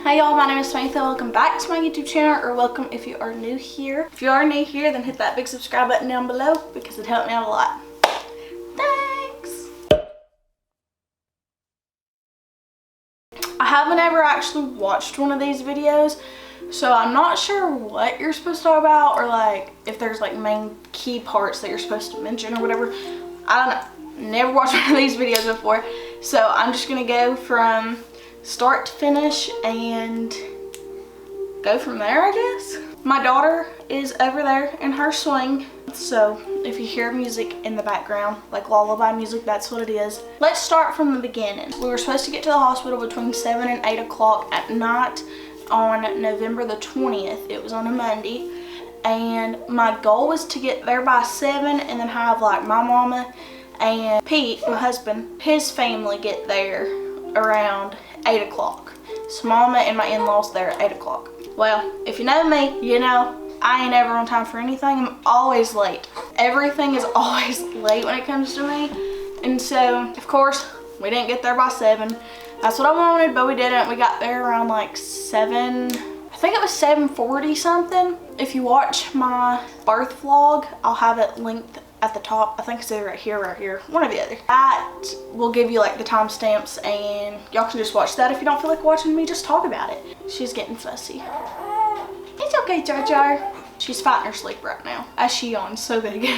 Hi y'all, my name is Samantha. Welcome back to my YouTube channel, or welcome if you are new here. If you are new here, then hit that big subscribe button down below because it helped me out a lot. Thanks! I haven't ever actually watched one of these videos, so I'm not sure what you're supposed to talk about, or like if there's like main key parts that you're supposed to mention or whatever. I don't know. Never watched one of these videos before, so I'm just gonna go from start to finish and go from there, I guess. My daughter is over there in her swing, so if you hear music in the background, like lullaby music, that's what it is. Let's start from the beginning. We were supposed to get to the hospital between 7 and 8 o'clock at night on November the 20th. It was on a Monday, and my goal was to get there by 7 and then have like my mama and Pete, my husband, his family get there around 8 o'clock. So mama and my in-laws there at 8 o'clock. Well, if you know me, you know I ain't ever on time for anything. I'm always late. Everything is always late when it comes to me. And so, of course, we didn't get there by 7. That's what I wanted, but we didn't. We got there around like 7, I think it was 7:40 something. If you watch my birth vlog, I'll have it linked at the top. I think it's either right here, one or the other. That will give you like the timestamps, and y'all can just watch that if you don't feel like watching me just talk about it. She's getting fussy. It's okay, Jar Jar. She's fighting her sleep right now as she yawns so big.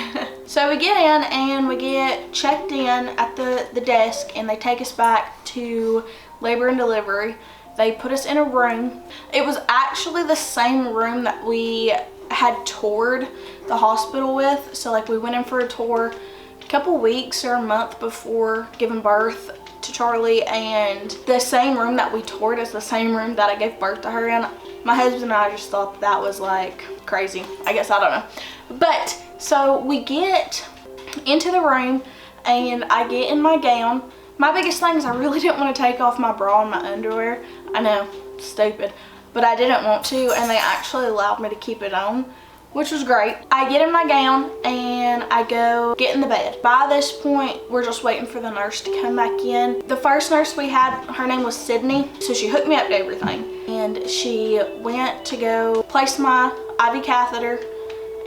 So we get in and we get checked in at the desk, and they take us back to labor and delivery. They put us in a room. It was actually the same room that we had toured the hospital with. So like we went in for a tour a couple weeks or a month before giving birth to Charlie, and the same room that we toured is the same room that I gave birth to her in. My husband and I just thought that was like crazy. I guess, I don't know. But so we get into the room and I get in my gown. My biggest thing is I really didn't want to take off my bra and my underwear. I know, stupid, but I didn't want to, and they actually allowed me to keep it on, which was great. I get in my gown and I go get in the bed. By this point, we're just waiting for the nurse to come back in. The first nurse we had, her name was Sydney, so she hooked me up to everything. And she went to go place my IV catheter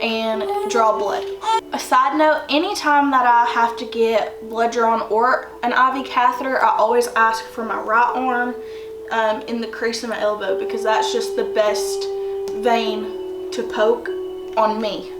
and draw blood. A side note, anytime that I have to get blood drawn or an IV catheter, I always ask for my right arm in the crease of my elbow, because that's just the best vein to poke on me.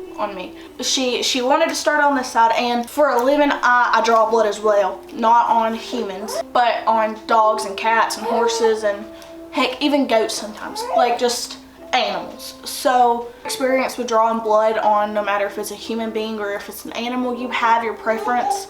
She wanted to start on this side, and for a living I draw blood as well, not on humans, but on dogs and cats and horses and heck, even goats sometimes, like just animals. So experience with drawing blood on, no matter if it's a human being or if it's an animal, you have your preference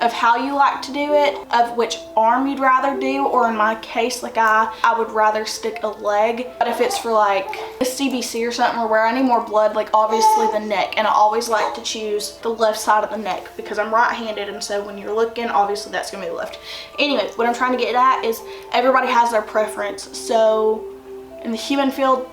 of how you like to do it, of which arm you'd rather do, or in my case, like I would rather stick a leg. But if it's for like a CBC or something, or where I need more blood, like obviously the neck, and I always like to choose the left side of the neck because I'm right-handed, and so when you're looking, obviously that's gonna be the left. Anyways, what I'm trying to get at is everybody has their preference. So in the human field,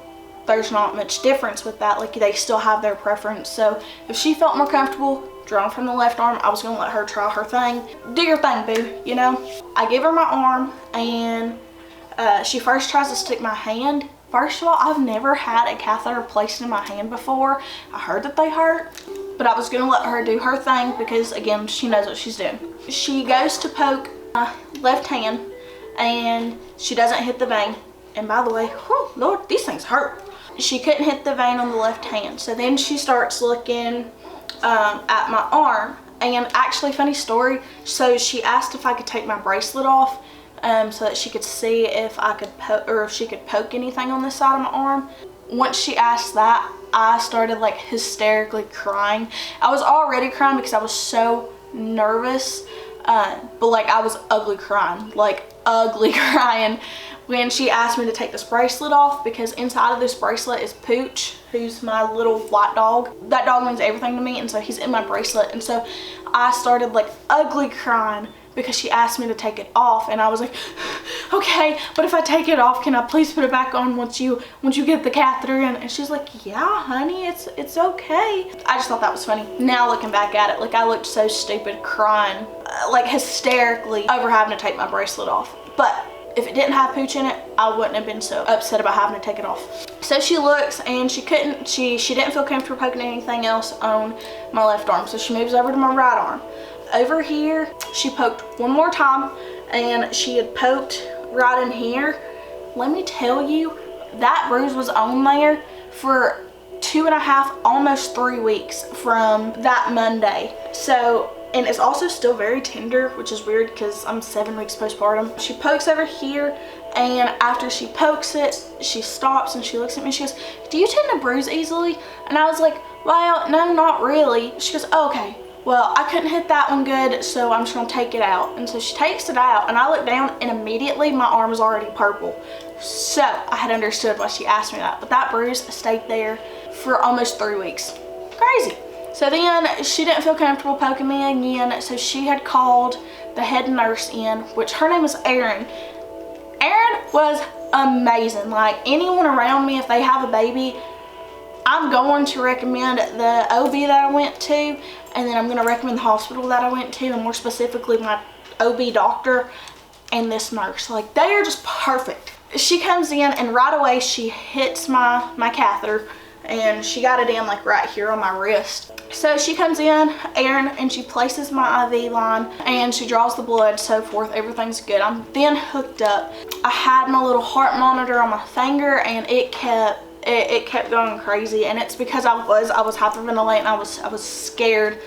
there's not much difference with that. Like they still have their preference. So if she felt more comfortable drawing from the left arm, I was gonna let her try her thing. Do your thing, boo, you know? I give her my arm, and she first tries to stick my hand. First of all, I've never had a catheter placed in my hand before. I heard that they hurt, but I was gonna let her do her thing because, again, she knows what she's doing. She goes to poke my left hand, and she doesn't hit the vein. And by the way, whew, Lord, these things hurt. She couldn't hit the vein on the left hand. So then she starts looking at my arm, and actually, funny story, so she asked if I could take my bracelet off so that she could see if I could if she could poke anything on this side of my arm. Once she asked that, I started like hysterically crying. I was already crying because I was so nervous, but like I was ugly crying, when she asked me to take this bracelet off, because inside of this bracelet is Pooch, who's my little white dog. That dog means everything to me, and so he's in my bracelet. And so I started like ugly crying because she asked me to take it off, and I was like, okay, but if I take it off, can I please put it back on once you get the catheter in? And she's like, yeah, honey, it's okay. I just thought that was funny. Now looking back at it, like I looked so stupid crying, like hysterically over having to take my bracelet off. But if it didn't have pooch in it, I wouldn't have been so upset about having to take it off. So she looks and she didn't feel comfortable poking anything else on my left arm. So she moves over to my right arm. Over here, she poked one more time, and she had poked right in here. Let me tell you, that bruise was on there for 2.5, almost 3 weeks from that Monday. So, and it's also still very tender, which is weird because I'm 7 weeks postpartum. She pokes over here, and after she pokes it, she stops and she looks at me and she goes, "Do you tend to bruise easily?" And I was like, "Well, no, not really." She goes, "Oh, okay. Well, I couldn't hit that one good, so I'm just gonna take it out." And so she takes it out, and I look down, and immediately my arm is already purple. So I had understood why she asked me that, but that bruise stayed there for almost 3 weeks. Crazy. So then she didn't feel comfortable poking me again, so she had called the head nurse in, which her name was Erin. Erin was amazing. Like, anyone around me, if they have a baby, I'm going to recommend the OB that I went to, and then I'm going to recommend the hospital that I went to, and more specifically my OB doctor and this nurse. Like, they are just perfect. She comes in, and right away she hits my catheter, and she got it in like right here on my wrist. So she comes in, Erin, and she places my IV line, and she draws the blood, so forth. Everything's good. I'm then hooked up. I had my little heart monitor on my finger, and it kept going crazy, and it's because I was hyperventilating. I was scared,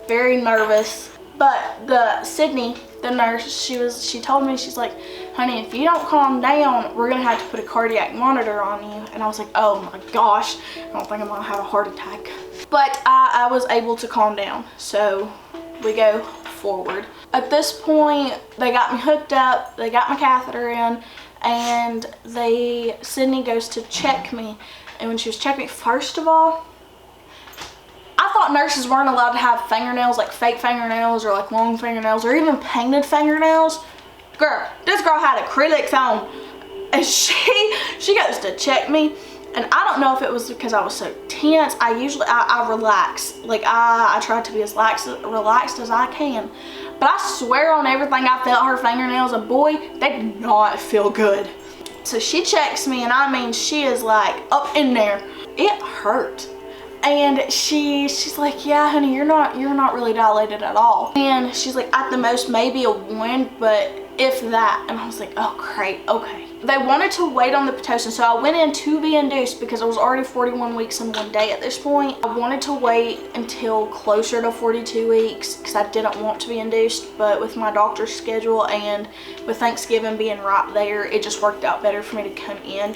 very nervous. But Sydney, the nurse, she told me, she's like, "Honey, if you don't calm down, we're gonna have to put a cardiac monitor on you." And I was like, "Oh my gosh, I don't think I'm gonna have a heart attack." But I was able to calm down, so we go forward. At this point, they got me hooked up, they got my catheter in, and Sydney goes to check me. And when she was checking me, first of all, I thought nurses weren't allowed to have fingernails, like fake fingernails or like long fingernails or even painted fingernails. Girl, this girl had acrylics on, and she goes to check me, and I don't know if it was because I was so tense. I relax. Like, I try to be as relaxed as I can. But I swear on everything, I felt her fingernails, and boy, they did not feel good. So she checks me, and I mean, she is like up in there. It hurt. And she's like, "Yeah, honey, you're not really dilated at all." And she's like, "At the most, maybe a 1, but if that." And I was like, "Oh, great, okay." They wanted to wait on the Pitocin, so I went in to be induced because I was already 41 weeks and 1 day at this point. I wanted to wait until closer to 42 weeks because I didn't want to be induced, but with my doctor's schedule and with Thanksgiving being right there, it just worked out better for me to come in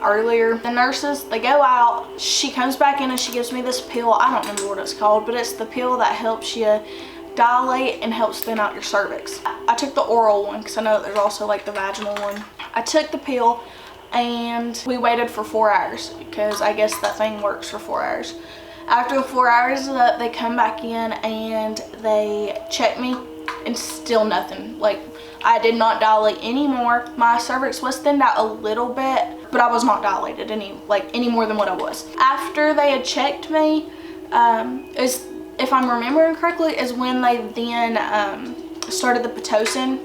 earlier. The nurses, they go out, she comes back in and she gives me this pill. I don't remember what it's called, but it's the pill that helps you dilate and helps thin out your cervix. I took the oral one because I know there's also like the vaginal one. I took the pill, and we waited for 4 hours because I guess that thing works for 4 hours. After the 4 hours is up, they come back in and they check me, and still nothing. Like, I did not dilate anymore. My cervix was thinned out a little bit, but I was not dilated any more than what I was. After they had checked me, if I'm remembering correctly, is when they then started the Pitocin.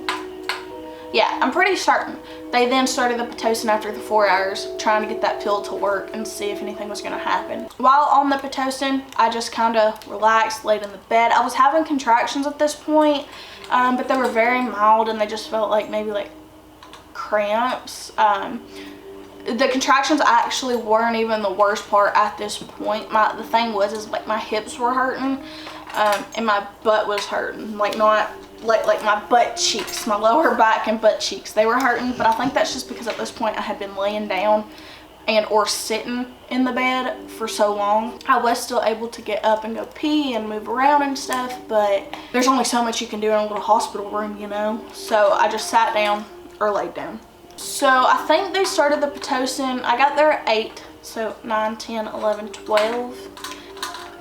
Yeah, I'm pretty certain. They then started the Pitocin after the 4 hours, trying to get that pill to work and see if anything was gonna happen. While on the Pitocin, I just kind of relaxed, laid in the bed. I was having contractions at this point, but they were very mild, and they just felt like maybe like cramps. The contractions actually weren't even the worst part at this point. The thing was like my hips were hurting, and my butt was hurting. Like, not like my butt cheeks, my lower back and butt cheeks, they were hurting. But I think that's just because at this point I had been laying down or sitting in the bed for so long. I was still able to get up and go pee and move around and stuff, but there's only so much you can do in a little hospital room, you know? So I just sat down or laid down. So I think they started the Pitocin, I got there at 8, so 9, 10, 11, 12.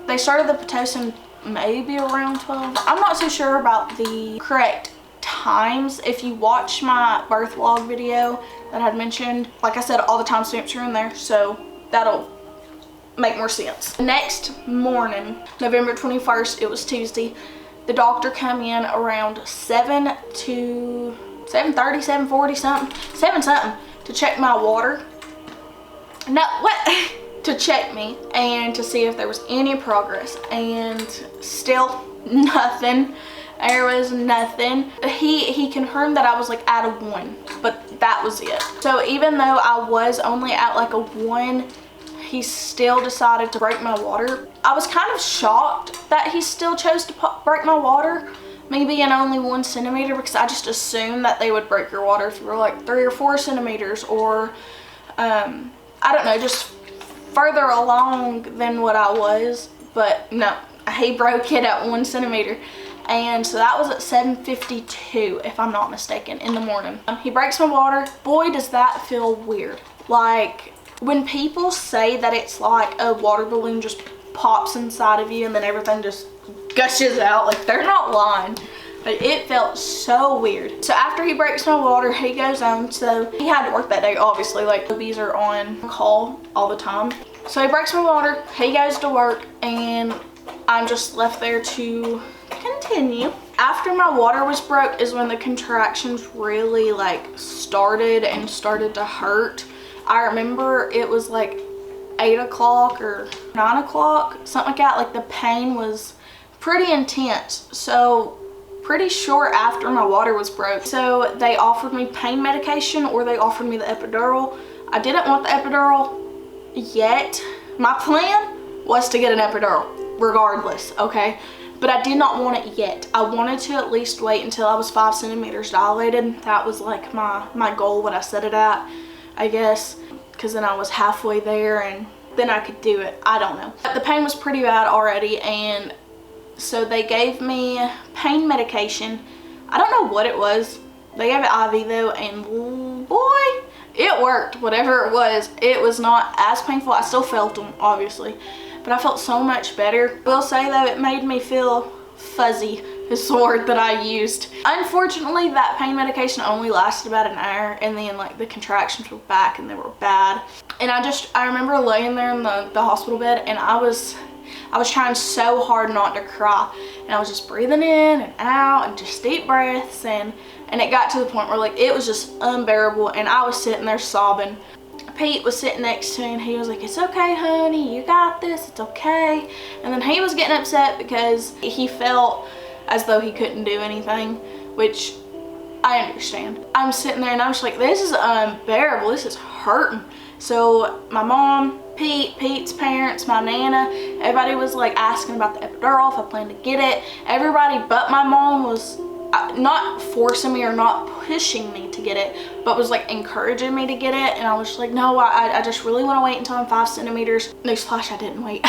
They started the Pitocin maybe around 12. I'm not so sure about the correct times. If you watch my birth vlog video that I had mentioned, like I said, all the timestamps are in there, so that'll make more sense. Next morning, November 21st, it was Tuesday, the doctor came in around 7 to 7:30, 7:40 something, 7 something to check my water. No, what? To check me and to see if there was any progress, and still nothing. There was nothing. He confirmed that I was like at a 1, but that was it. So even though I was only at like a 1, he still decided to break my water. I was kind of shocked that he still chose to break my water, maybe in only 1 centimeter, because I just assumed that they would break your water if you were like 3 or 4 centimeters, or I don't know, just further along than what I was. But no, he broke it at 1 centimeter. And so that was at 7:52, if I'm not mistaken, in the morning. He breaks my water. Boy, does that feel weird. Like, when people say that it's like a water balloon just pops inside of you and then everything just gushes out, like, they're not lying. But it felt so weird. So after he breaks my water, he goes home. So he had to work that day, obviously. Like, the bees are on call all the time. So he breaks my water, he goes to work, and I'm just left there to continue. After my water was broke is when the contractions really like started to hurt. I remember it was like 8 o'clock or 9 o'clock, something like that. Like, the pain was pretty intense. So pretty short after my water was broke. So they offered me pain medication, or they offered me the epidural. I didn't want the epidural yet. My plan was to get an epidural regardless, okay? But I did not want it yet. I wanted to at least wait until I was 5 centimeters dilated. That was like my goal, what I set it at, I guess, because then I was halfway there and then I could do it. I don't know. But the pain was pretty bad already, and so they gave me pain medication. I don't know what it was. They gave it IV though, and boy, it worked. Whatever it was not as painful. I still felt them, obviously, but I felt so much better. I will say though, it made me feel fuzzy, is the word that I used. Unfortunately, that pain medication only lasted about an hour, and then like the contractions were back and they were bad. And I remember laying there in the hospital bed, and I was trying so hard not to cry, and I was just breathing in and out and just deep breaths, and it got to the point where like it was just unbearable, and I was sitting there sobbing. Pete was sitting next to me, and he was like, "It's okay, honey, you got this, it's okay." And then he was getting upset because he felt as though he couldn't do anything, which I understand. I'm sitting there and I'm just like, this is unbearable, this is hurting. So my mom, Pete's parents, my Nana, everybody was like asking about the epidural, if I planned to get it. Everybody but my mom was not forcing me or not pushing me to get it, but was like encouraging me to get it. And I was just like, no, I just really want to wait until I'm 5 centimeters. Newsflash, I didn't wait.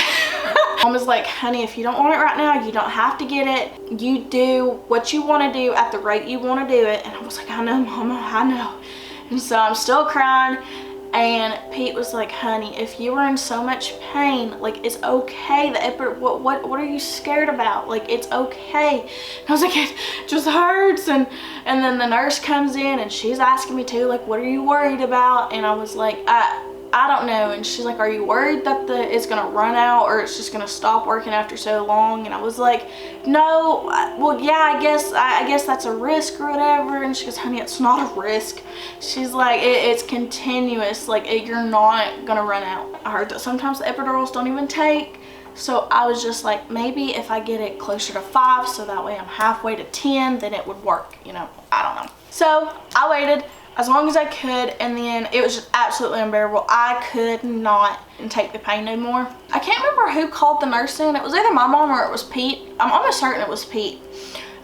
Mom was like, honey, if you don't want it right now, you don't have to get it. You do what you want to do at the rate you want to do it. And I was like, I know, Mama, I know. And so I'm still crying. And Pete was like, honey, if you were in so much pain, like, it's okay. What are you scared about? Like, it's okay. And I was like, it just hurts. And then the nurse comes in and she's asking me too, like, what are you worried about? And I was like, I don't know. And she's like, are you worried that it's gonna run out, or it's just gonna stop working after so long? And I was like, no, well, yeah, I guess that's a risk or whatever. And she goes, honey, it's not a risk. She's like, it's continuous, like you're not gonna run out. I heard that sometimes the epidurals don't even take. So I was just like, maybe if I get it closer to 5, so that way I'm halfway to 10, then it would work, you know, I don't know. So I waited as long as I could, and then it was just absolutely unbearable. I could not take the pain no more. I can't remember who called the nurse in. It was either my mom or it was Pete. I'm almost certain it was Pete.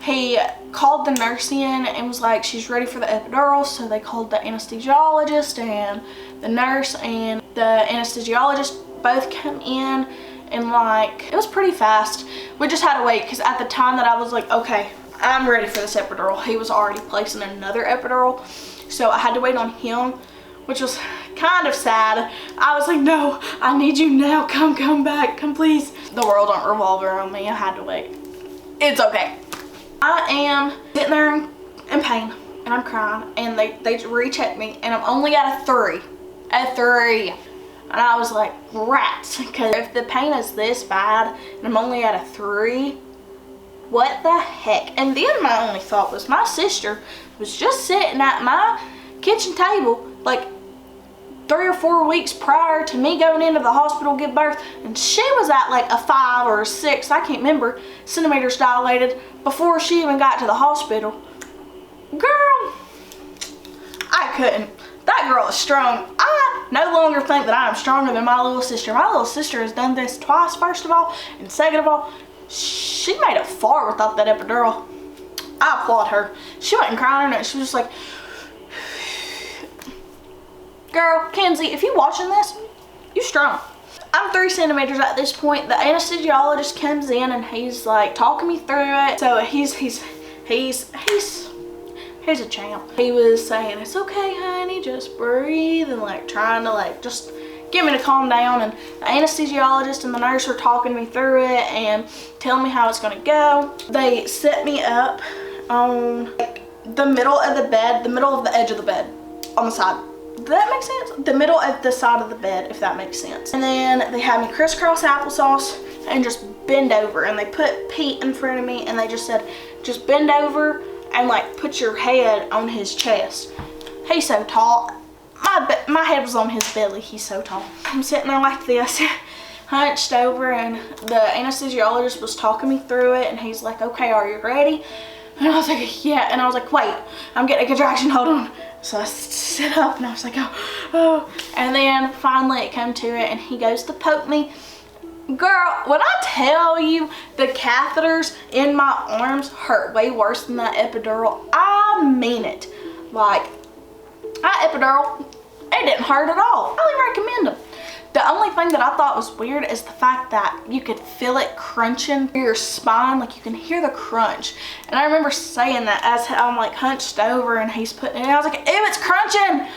He called the nurse in and was like, she's ready for the epidural. So they called the anesthesiologist, and the nurse and the anesthesiologist both come in, and like, it was pretty fast. We just had to wait, because at the time that I was like, okay, I'm ready for this epidural, he was already placing another epidural. So I had to wait on him, which was kind of sad. I was like, no, I need you now. Come back, come please. The world don't revolve around me. I had to wait. It's okay. I am sitting there in pain, and I'm crying, and they recheck me, and I'm only at a 3. A 3. And I was like, rats, because if the pain is this bad and I'm only at a 3, what the heck? And then my only thought was, my sister was just sitting at my kitchen table like 3 or 4 weeks prior to me going into the hospital to give birth, and she was at like a 5 or a 6, I can't remember, centimeters dilated before she even got to the hospital. Girl, I couldn't. That girl is strong. I no longer think that I am stronger than my little sister. My little sister has done this twice, first of all, and second of all, she made it far without that epidural. I applaud her. She wasn't crying, and she was just like, girl, Kenzie, if you're watching this, you strong. I'm 3 centimeters at this point. The anesthesiologist comes in and he's like talking me through it. So he's a champ. He was saying, it's okay, honey, just breathe, and like trying to like just get me to calm down. And the anesthesiologist and the nurse are talking me through it and telling me how it's gonna go. They set me up on like the middle of the bed, the middle of the edge of the bed on the side. Does that make sense? The middle of the side of the bed, if that makes sense. And then they had me crisscross applesauce and just bend over, and they put Pete in front of me and they just said, just bend over and like put your head on his chest. He's so tall. My head was on his belly. He's so tall. I'm sitting there like this, hunched over, and the anesthesiologist was talking me through it, and he's like, okay, are you ready? And I was like, yeah. And I was like, wait, I'm getting a contraction, hold on. So I sit up and I was like, oh. And then finally it came to it and he goes to poke me. Girl, when I tell you the catheters in my arms hurt way worse than that epidural, I mean it. Like, that epidural, it didn't hurt at all. I highly recommend them. The only thing that I thought was weird is the fact that you could feel it crunching through your spine, like you can hear the crunch. And I remember saying that as I'm like hunched over and he's putting it in. I was like, ew, it's crunching.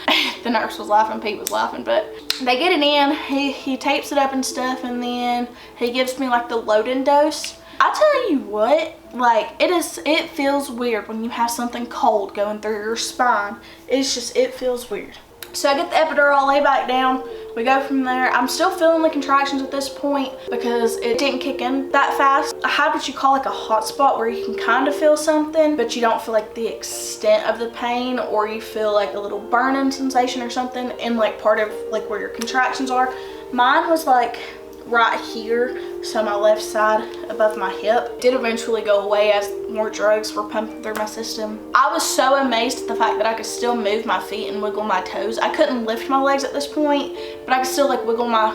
The nurse was laughing, Pete was laughing, but they get it in, he tapes it up and stuff, and then he gives me like the loading dose. I tell you what, like it feels weird when you have something cold going through your spine. It feels weird. So I get the epidural, I lay back down, we go from there. I'm still feeling the contractions at this point because it didn't kick in that fast. I had what you call like a hot spot where you can kind of feel something, but you don't feel like the extent of the pain, or you feel like a little burning sensation or something in like part of like where your contractions are. Mine was like right here, so my left side above my hip. It did eventually go away as more drugs were pumping through my system. I was so amazed at the fact that I could still move my feet and wiggle my toes. I couldn't lift my legs at this point, but I could still like wiggle my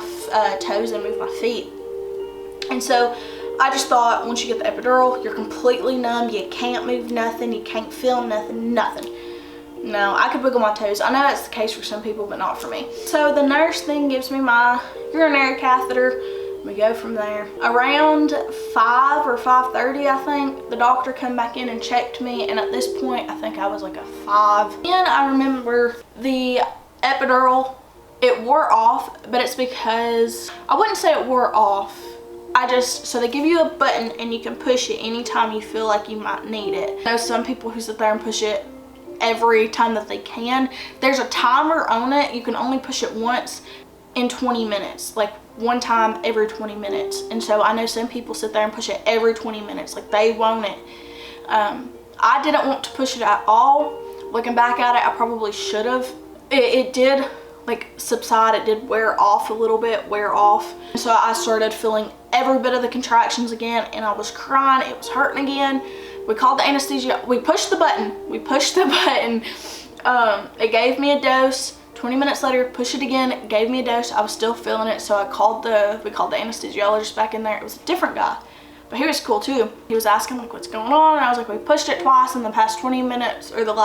toes and move my feet. And so I just thought, once you get the epidural, you're completely numb, you can't move nothing, you can't feel nothing, nothing. No, I could wiggle my toes. I know that's the case for some people, but not for me. So the nurse then gives me my urinary catheter. We go from there. Around 5 or 5:30, I think, the doctor came back in and checked me, and at this point, I think I was like a 5. And I remember the epidural, it wore off, but it's because, I wouldn't say it wore off. So they give you a button and you can push it anytime you feel like you might need it. I know some people who sit there and push it every time that they can. There's a timer on it. You can only push it once in 20 minutes, like one time every 20 minutes. And so I know some people sit there and push it every 20 minutes, like they want it. I didn't want to push it at all. Looking back at it, I probably should have. It did like subside, it did wear off a little bit, So I started feeling every bit of the contractions again, and I was crying, it was hurting again. We called the anesthesia, we pushed the button. It gave me a dose. 20 minutes later, push it again, it gave me a dose. I was still feeling it, so we called the anesthesiologist back in there. It was a different guy, but he was cool too. He was asking like, what's going on? And I was like, we pushed it twice in the past 20 minutes, or the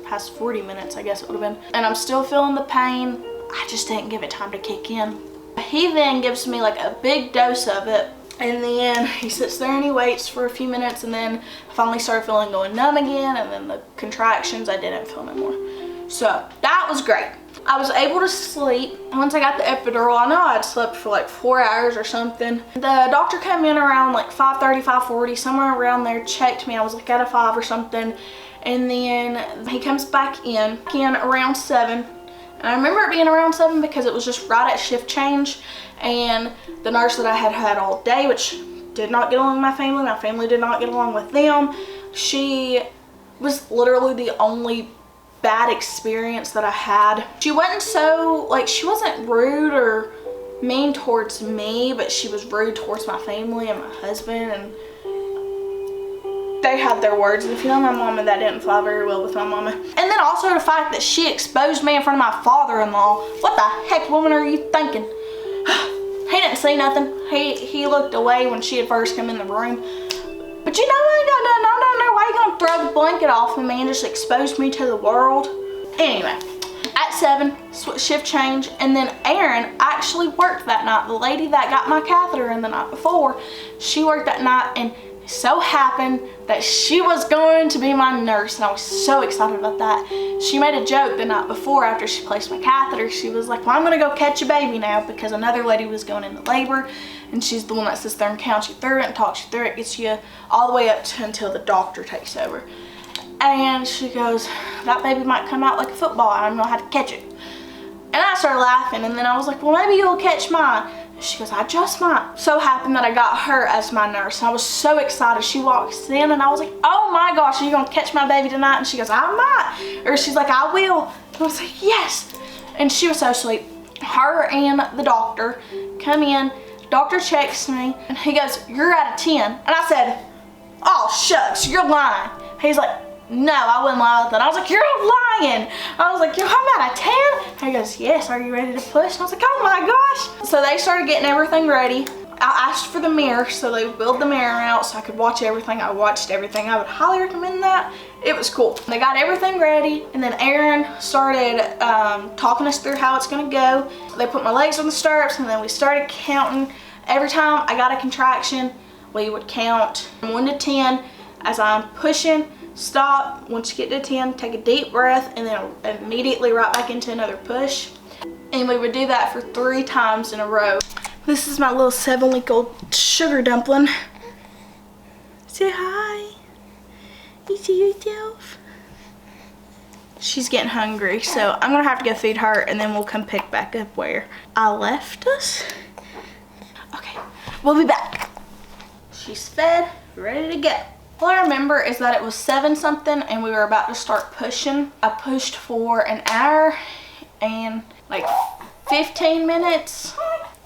past 40 minutes, I guess it would have been. And I'm still feeling the pain. I just didn't give it time to kick in. He then gives me like a big dose of it, and then he sits there and he waits for a few minutes, and then I finally started feeling going numb again, and then the contractions, I didn't feel no more. So that was great. I was able to sleep. Once I got the epidural, I know I had slept for like 4 hours or something. The doctor came in around like 5:30, 5:40, somewhere around there, checked me. I was like at a 5 or something. And then he comes back in around 7. And I remember it being around 7 because it was just right at shift change. And the nurse that I had had all day, which did not get along with my family did not get along with them. She was literally the only bad experience that I had. She wasn't so, like, she wasn't rude or mean towards me, but she was rude towards my family and my husband, and they had their words. And if you know my mama, that didn't fly very well with my mama. And then also the fact that she exposed me in front of my father-in-law. What the heck, woman, are you thinking? He didn't say nothing. He looked away when she had first come in the room. But you know, I ain't got nothing. I don't know why you gonna throw the blanket off of me and just expose me to the world. Anyway, at 7, shift change, and then Erin actually worked that night. The lady that got my catheter in the night before, she worked that night, and it so happened that she was going to be my nurse, and I was so excited about that. She made a joke the night before after she placed my catheter. She was like, well, I'm gonna go catch a baby now, because another lady was going into labor, and she's the one that sits there and counts you through it and talks you through it, gets you all the way up to until the doctor takes over. And she goes, that baby might come out like a football, I don't know how to catch it. And I started laughing, and then I was like, well, maybe you'll catch mine. She goes, I just might. So happened that I got her as my nurse, and I was so excited. She walks in, and I was like, oh my gosh, are you gonna catch my baby tonight? And she goes, I might. Or she's like, I will. And I was like, yes. And she was so sweet. Her and the doctor come in. Doctor checks me, and he goes, you're at a 10. And I said, oh shucks, you're lying. He's like, no, I wouldn't lie about that. I was like, you're lying. I was like, I'm at a 10? And he goes, yes, are you ready to push? And I was like, oh my gosh. So they started getting everything ready. I asked for the mirror, so they built the mirror out so I could watch everything. I watched everything. I would highly recommend that. It was cool. They got everything ready, and then Erin started talking us through how it's gonna go. They put my legs on the stirrups, and then we started counting. Every time I got a contraction, we would count from 1 to 10 as I'm pushing. Stop. Once you get to 10, take a deep breath, and then immediately right back into another push. And we would do that for 3 times in a row. This is my little 7-week-old sugar dumpling. Say hi. You see yourself? She's getting hungry, so I'm gonna have to go feed her, and then we'll come pick back up where I left us. Okay, we'll be back. She's fed, ready to go. All I remember is that it was 7 something and we were about to start pushing. I pushed for an hour and like 15 minutes,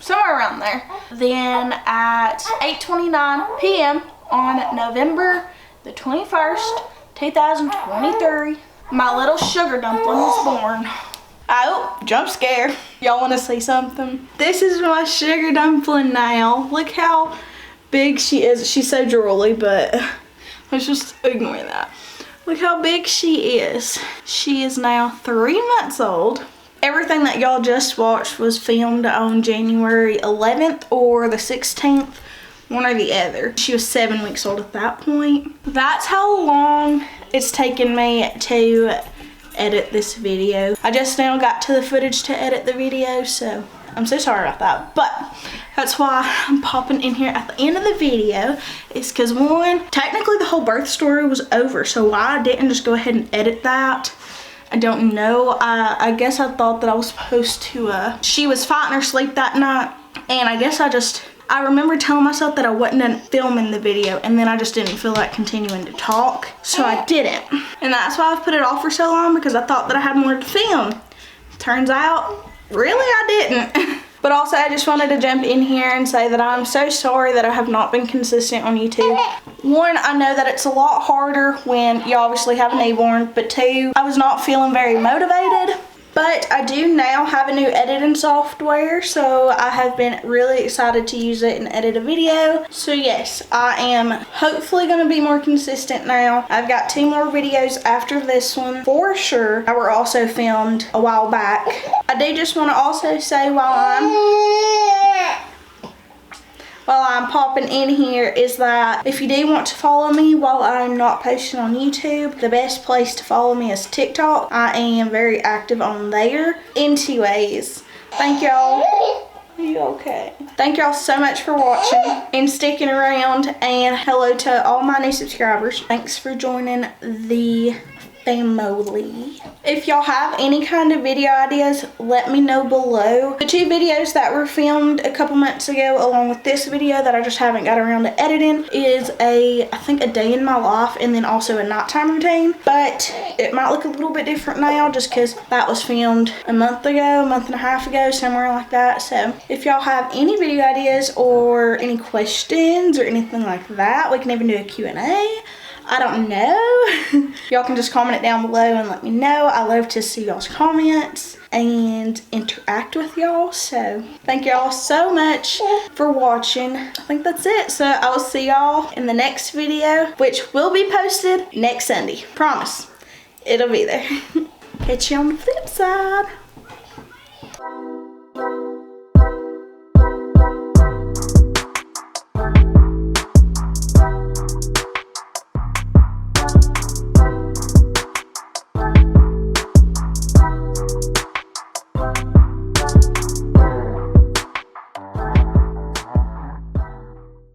somewhere around there. Then at 8:29 p.m. on November the 21st, 2023, my little sugar dumpling was born. Oh, jump scare. Y'all want to see something? This is my sugar dumpling now. Look how big she is. She's so drooly, but let's just ignore that. Look how big she is. She is now 3 months old. Everything that y'all just watched was filmed on January 11th or the 16th, one or the other. She was 7 weeks old at that point. That's how long it's taken me to edit this video. I just now got to the footage to edit the video, so I'm so sorry about that. But that's why I'm popping in here at the end of the video, is because one, technically the whole birth story was over, so why I didn't just go ahead and edit that, I don't know. I guess I thought that I was supposed to, she was fighting her sleep that night, and I guess I remember telling myself that I wasn't done filming the video, and then I just didn't feel like continuing to talk, so I didn't. And that's why I've put it off for so long, because I thought that I had more to film. Turns out, really I didn't. But also I just wanted to jump in here and say that I'm so sorry that I have not been consistent on YouTube. One, I know that it's a lot harder when you obviously have a newborn, but two, I was not feeling very motivated. But I do now have a new editing software, so I have been really excited to use it and edit a video. So yes, I am hopefully going to be more consistent now. I've got 2 more videos after this one for sure that were also filmed a while back. I do just want to also say while I'm popping in here is that if you do want to follow me while I'm not posting on YouTube, the best place to follow me is TikTok. I am very active on there. Anyways, thank y'all. Are you okay? Thank y'all so much for watching and sticking around, and hello to all my new subscribers. Thanks for joining the family. If y'all have any kind of video ideas, let me know below. The 2 videos that were filmed a couple months ago along with this video that I just haven't got around to editing is I think a day in my life and then also a nighttime routine. But it might look a little bit different now just because that was filmed a month ago, a month and a half ago, somewhere like that. So if y'all have any video ideas or any questions or anything like that, we can even do a Q&A. I don't know. Y'all can just comment it down below and let me know. I love to see y'all's comments and interact with y'all. So thank y'all so much for watching. I think that's it. So I will see y'all in the next video, which will be posted next Sunday. Promise. It'll be there. Catch you on the flip side.